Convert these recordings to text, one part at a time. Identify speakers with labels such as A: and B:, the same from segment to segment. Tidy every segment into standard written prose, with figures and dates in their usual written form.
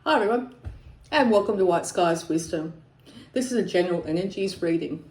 A: Hi everyone, and welcome to Whiteskys Wisdom. This is a general energies reading.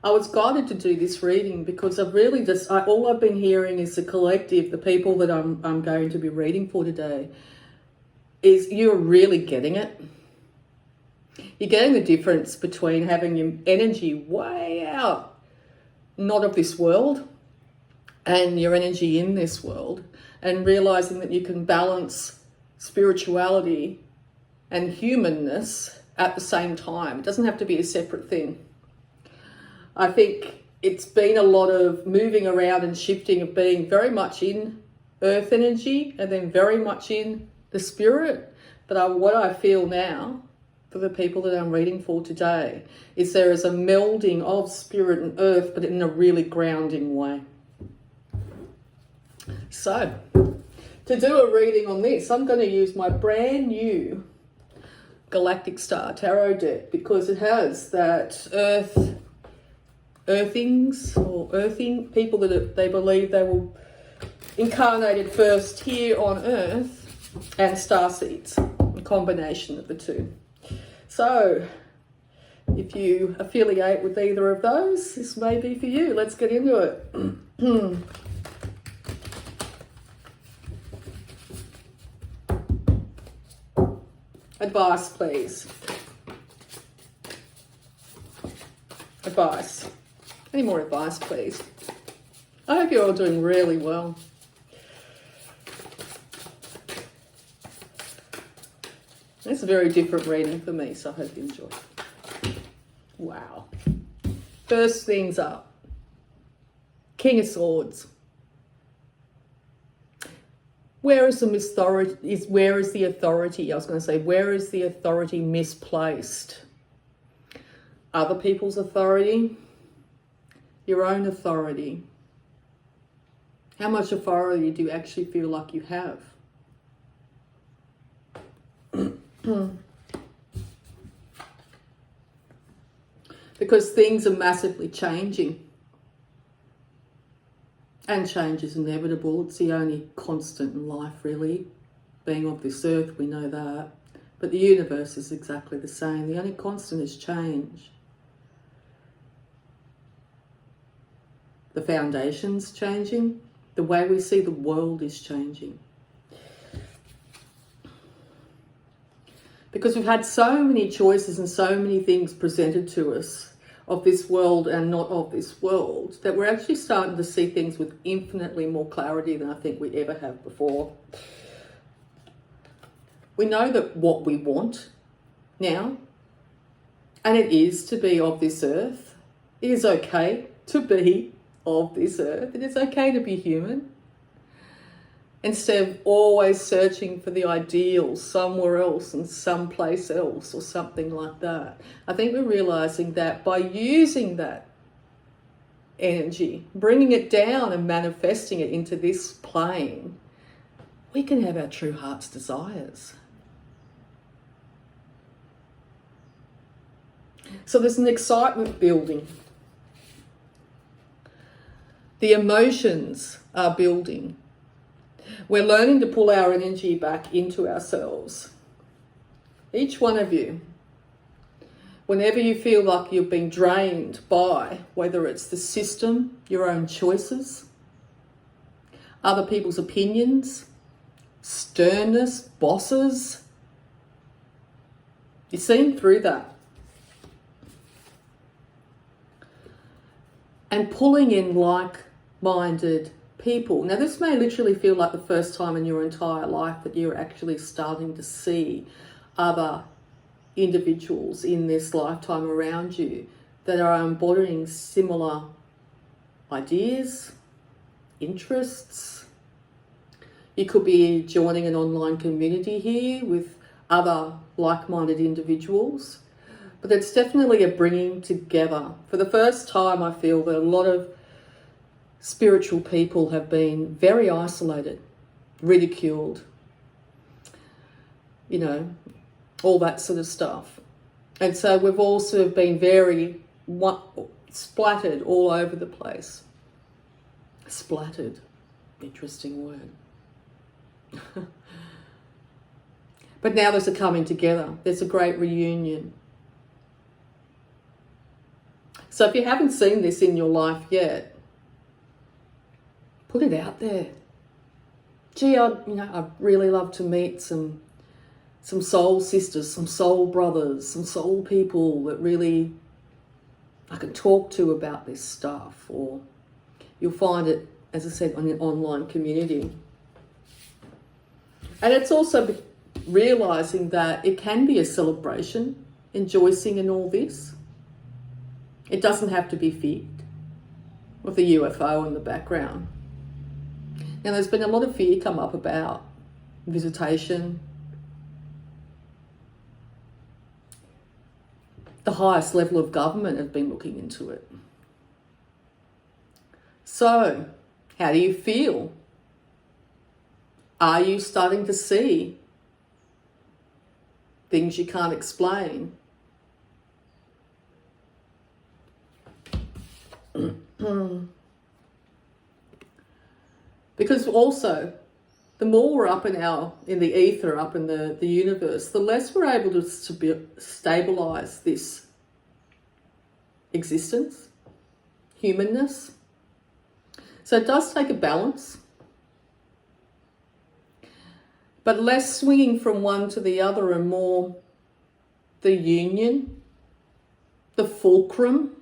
A: I was guided to do this reading because all I've been hearing is the collective, the people that I'm going to be reading for today, is you're really getting it. You're getting the difference between having your energy way out, not of this world, and your energy in this world, and realizing that you can balance spirituality and humanness at the same time. It doesn't have to be a separate thing. I think it's been a lot of moving around and shifting of being very much in earth energy and then very much in the spirit. But what I feel now for the people that I'm reading for today is there is a melding of spirit and earth, but in a really grounding way. So, to do a reading on this, I'm going to use my brand new Galactic Star Tarot deck because it has that earthing people that they believe they were incarnated first here on Earth, and starseeds, a combination of the two. So, if you affiliate with either of those, this may be for you. Let's get into it. Advice, please. Advice. Any more advice, please? I hope you're all doing really well. It's a very different reading for me, so I hope you enjoy it. Wow. First things up. King of Swords. Where is the authority? Where is the authority? I was going to say, where is the authority misplaced? Other people's authority? Your own authority? How much authority do you actually feel like you have? Because things are massively changing. And change is inevitable. It's the only constant in life, really. Being of this earth, we know that. But the universe is exactly the same. The only constant is change. The foundation's changing. The way we see the world is changing. Because we've had so many choices and so many things presented to us of this world and not of this world, that we're actually starting to see things with infinitely more clarity than I think we ever have before. We know that what we want now, and it is to be of this earth. It is okay to be of this earth. It is okay to be human. Instead of always searching for the ideal somewhere else and someplace else or something like that. I think we're realizing that by using that energy, bringing it down and manifesting it into this plane, we can have our true heart's desires. So there's an excitement building. The emotions are building. We're learning to pull our energy back into ourselves. Each one of you, whenever you feel like you've been drained by, whether it's the system, your own choices, other people's opinions, sternness, bosses, you're seeing through that. And pulling in like-minded people. Now, this may literally feel like the first time in your entire life that you're actually starting to see other individuals in this lifetime around you that are embodying similar ideas, interests. You could be joining an online community here with other like-minded individuals, but it's definitely a bringing together. For the first time, I feel that a lot of spiritual people have been very isolated, ridiculed, all that sort of stuff. And so we've also been very splattered all over the place. Splattered, interesting word. But now there's a coming together. There's a great reunion. So if you haven't seen this in your life yet, put it out there. Gee, I'd really love to meet some soul sisters, some soul brothers, some soul people that really I can talk to about this stuff. Or you'll find it, as I said, on an online community. And it's also realizing that it can be a celebration, rejoicing in all this. It doesn't have to be feared, with the UFO in the background. Now, there's been a lot of fear come up about visitation. The highest level of government have been looking into it. So, how do you feel? Are you starting to see things you can't explain? Because also, the more we're up in the ether, up in the universe, the less we're able to stabilize this existence, humanness. So it does take a balance, but less swinging from one to the other and more the union, the fulcrum,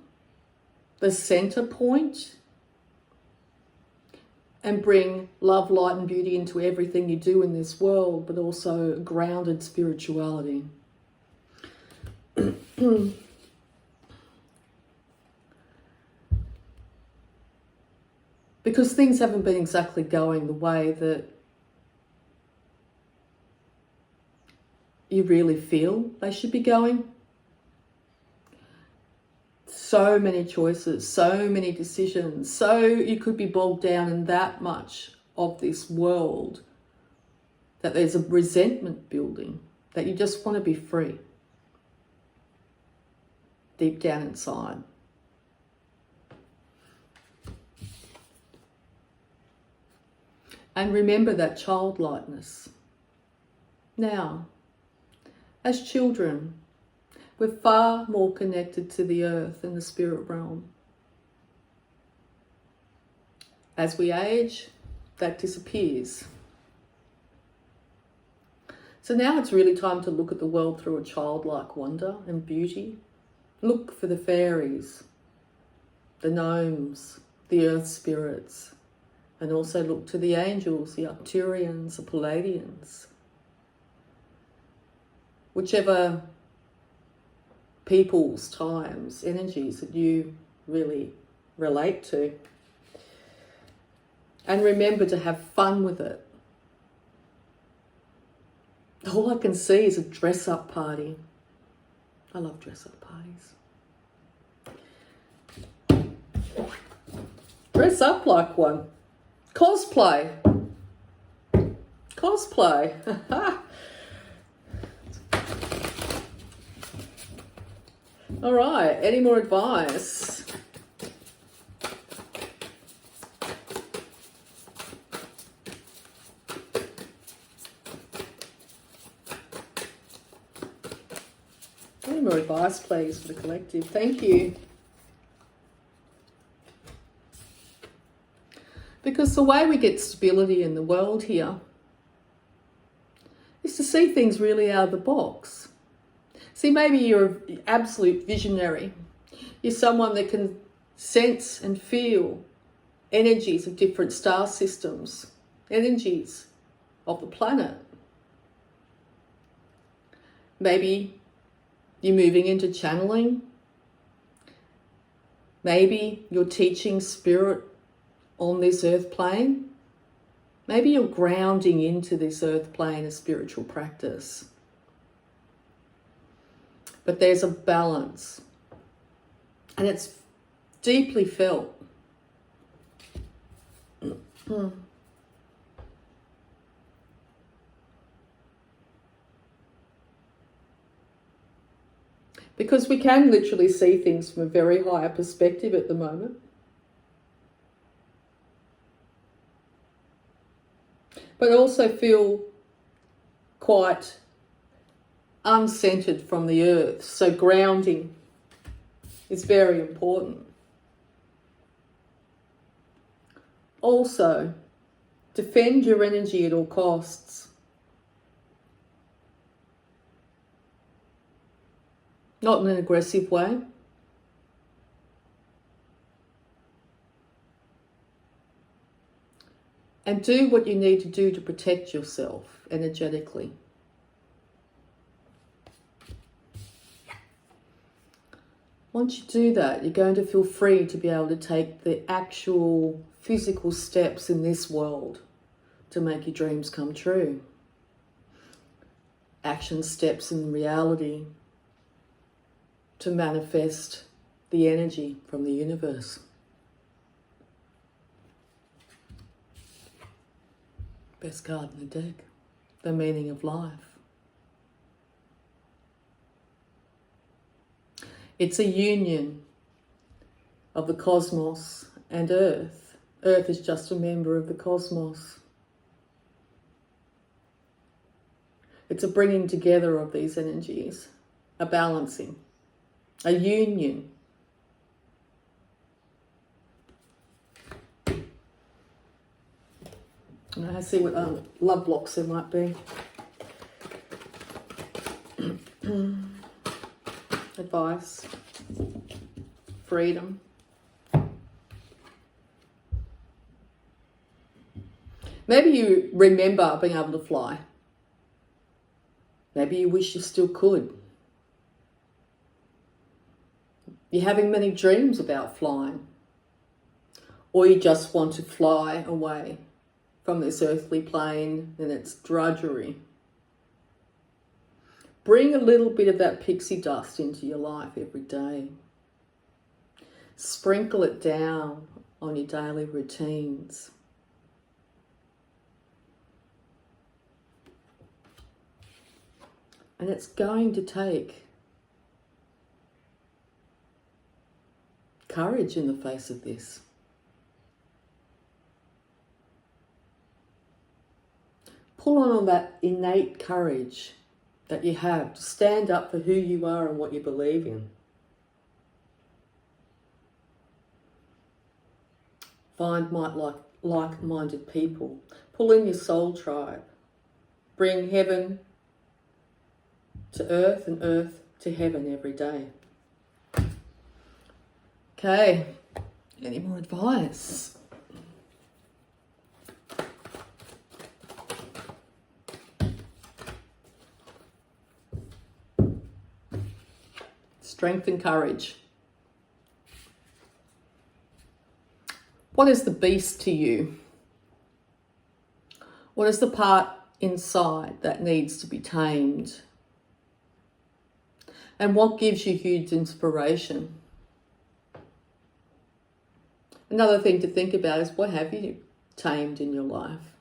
A: the center point, and bring love, light and beauty into everything you do in this world, but also grounded spirituality. Because things haven't been exactly going the way that you really feel they should be going. So many choices, so many decisions, so you could be bogged down in that much of this world that there's a resentment building, that you just want to be free deep down inside. And remember that childlikeness. Now, as children, we're far more connected to the earth and the spirit realm. As we age, that disappears. So now it's really time to look at the world through a childlike wonder and beauty. Look for the fairies, the gnomes, the earth spirits, and also look to the angels, the Arcturians, the Palladians. Whichever people's, times, energies that you really relate to. And remember to have fun with it. All I can see is a dress-up party. I love dress-up parties. Dress up like one. Cosplay. Cosplay. All right, any more advice? Any more advice, please, for the collective? Thank you. Because the way we get stability in the world here is to see things really out of the box. See, maybe you're an absolute visionary. You're someone that can sense and feel energies of different star systems, energies of the planet. Maybe you're moving into channeling. Maybe you're teaching spirit on this earth plane. Maybe you're grounding into this earth plane of spiritual practice. But there's a balance, and it's deeply felt. Because we can literally see things from a very higher perspective at the moment. But also feel quite uncentered from the earth. So grounding is very important. Also, defend your energy at all costs. Not in an aggressive way. And do what you need to do to protect yourself energetically. Once you do that, you're going to feel free to be able to take the actual physical steps in this world to make your dreams come true. Action steps in reality to manifest the energy from the universe. Best card in the deck, the meaning of life. It's a union of the cosmos and Earth. Earth is just a member of the cosmos. It's a bringing together of these energies, a balancing, a union. I see what love blocks there might be. Advice, freedom. Maybe you remember being able to fly. Maybe you wish you still could. You're having many dreams about flying. Or you just want to fly away from this earthly plane and its drudgery. Bring a little bit of that pixie dust into your life every day. Sprinkle it down on your daily routines. And it's going to take courage in the face of this. Pull on that innate courage that you have to stand up for who you are and what you believe in. Find like-minded people. Pull in your soul tribe. Bring heaven to earth and earth to heaven every day. Okay, any more advice? Strength and courage. What is the beast to you? What is the part inside that needs to be tamed? And what gives you huge inspiration? Another thing to think about is, what have you tamed in your life?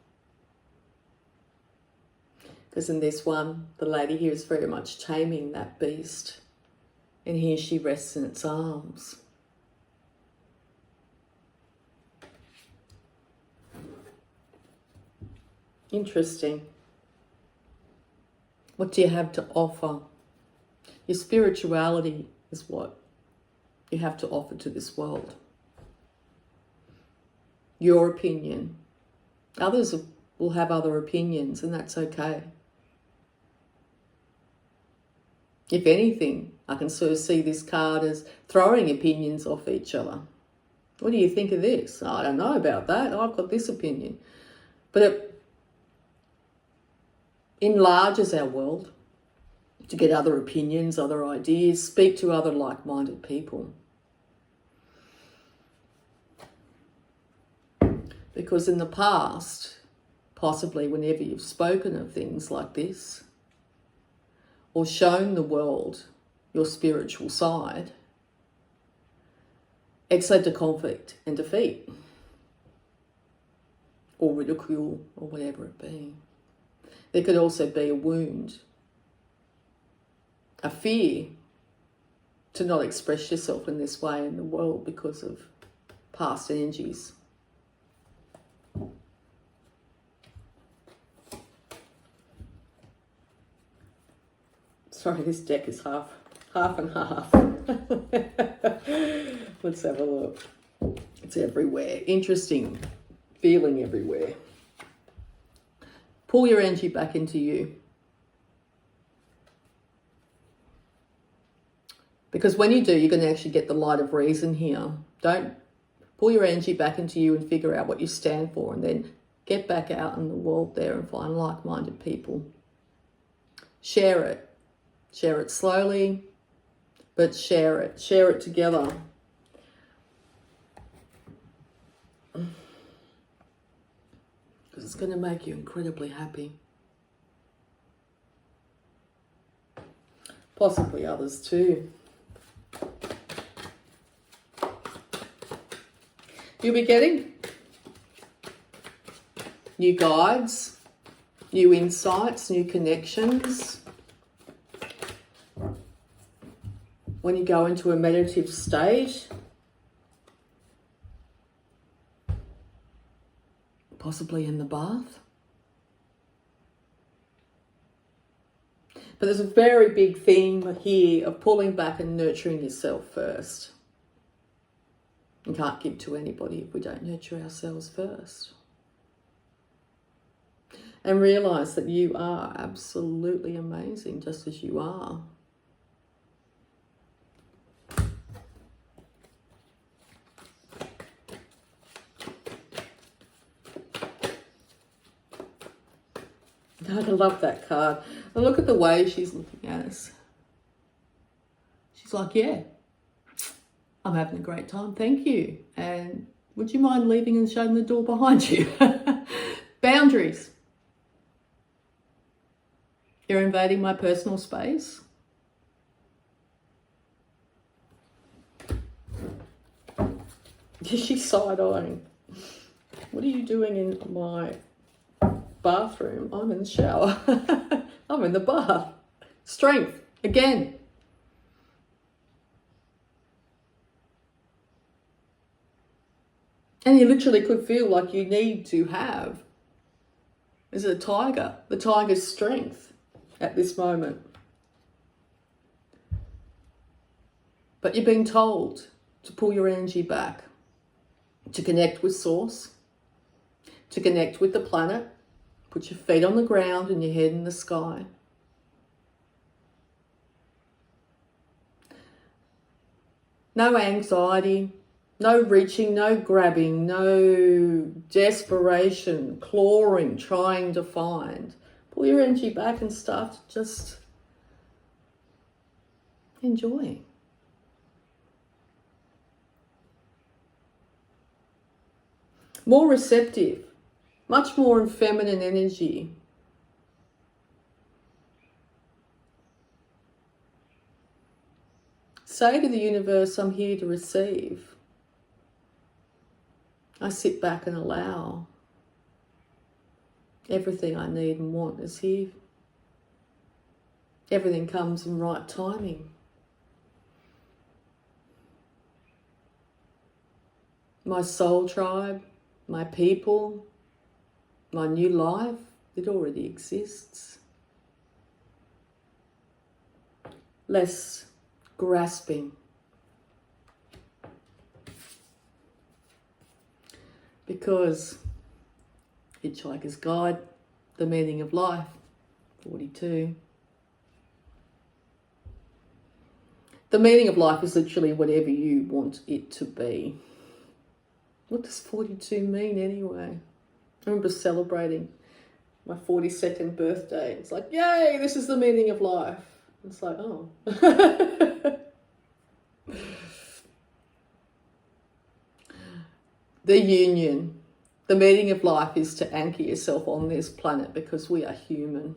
A: Because in this one, the lady here is very much taming that beast. And here she rests in its arms. Interesting. What do you have to offer? Your spirituality is what you have to offer to this world. Your opinion. Others will have other opinions, and that's okay. If anything, I can sort of see this card as throwing opinions off each other. What do you think of this? I don't know about that. I've got this opinion. But it enlarges our world to get other opinions, other ideas, speak to other like-minded people. Because in the past, possibly whenever you've spoken of things like this, or shown the world your spiritual side, it's led to conflict and defeat, or ridicule, or whatever it be. There could also be a wound, a fear to not express yourself in this way in the world because of past energies. Sorry, this deck is half and half. Let's have a look. It's everywhere. Interesting feeling everywhere. Pull your energy back into you. Because when you do, you're going to actually get the light of reason here. Don't pull your energy back into you and figure out what you stand for, and then get back out in the world there and find like-minded people. Share it. Share it slowly, but share it. Share it together. Because it's going to make you incredibly happy. Possibly others too. You'll be getting new guides, new insights, new connections. When you go into a meditative state, possibly in the bath. But there's a very big theme here of pulling back and nurturing yourself first. You can't give to anybody if we don't nurture ourselves first. And realise that you are absolutely amazing just as you are. I love that card. And look at the way she's looking at us. She's like, yeah, I'm having a great time, thank you. And would you mind leaving and shutting the door behind you? Boundaries. You're invading my personal space. She's side-eyeing. What are you doing in my bathroom? I'm in the shower. I'm in the bath. Strength, again. And you literally could feel like you need to have, is it a tiger? The tiger's strength at this moment. But you're being told to pull your energy back, to connect with source, to connect with the planet, put your feet on the ground and your head in the sky. No anxiety, no reaching, no grabbing, no desperation, clawing, trying to find. Pull your energy back and start to just enjoy. More receptive, much more in feminine energy. Say to the universe, I'm here to receive. I sit back and allow. Everything I need and want is here. Everything comes in right timing. My soul tribe, my people, my new life, it already exists. Less grasping. Because Hitchhiker's Guide, the meaning of life, 42. The meaning of life is literally whatever you want it to be. What does 42 mean anyway? I remember celebrating my 42nd birthday. It's like, yay, this is the meaning of life. It's like, oh. The union. The meaning of life is to anchor yourself on this planet because we are human.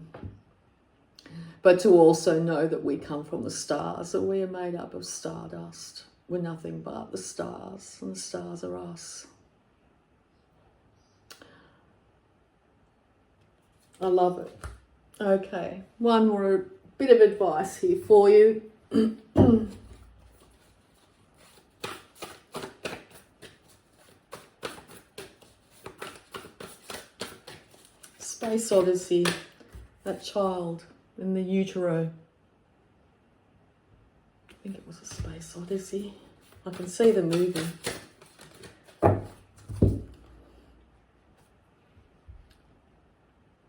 A: But to also know that we come from the stars, that we are made up of stardust. We're nothing but the stars, and the stars are us. I love it. Okay, one more bit of advice here for you. Space Odyssey, that child in the utero. think it was a space odyssey. I can see them moving.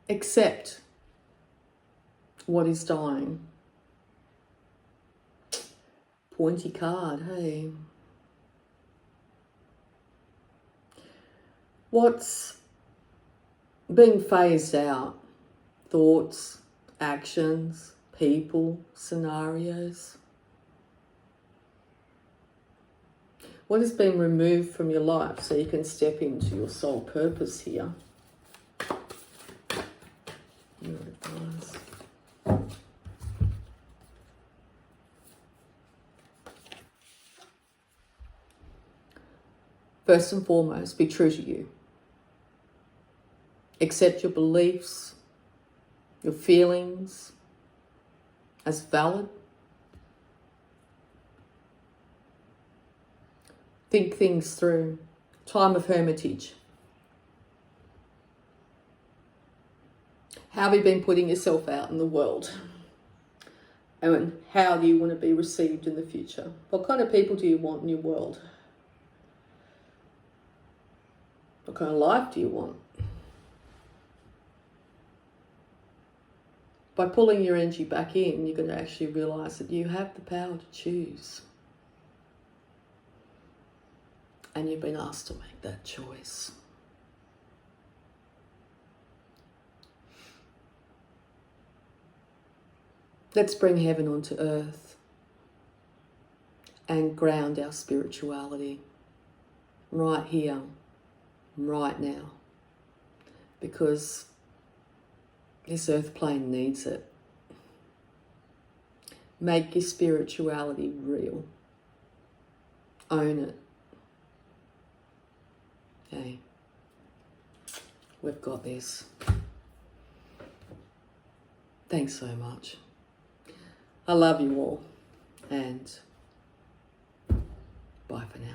A: Accept what is dying. Pointy card, hey. What's being phased out? Thoughts, actions, people, scenarios. What is being removed from your life so you can step into your soul purpose here? Your advice. First and foremost, be true to you. Accept your beliefs, your feelings as valid. Think things through. Time of hermitage. How have you been putting yourself out in the world? And how do you want to be received in the future? What kind of people do you want in your world? What kind of life do you want? By pulling your energy back in, you're going to actually realise that you have the power to choose. And you've been asked to make that choice. Let's bring heaven onto earth and ground our spirituality right here, right now. Because this earth plane needs it. Make your spirituality real. Own it. Hey, we've got this. Thanks so much. I love you all, and bye for now.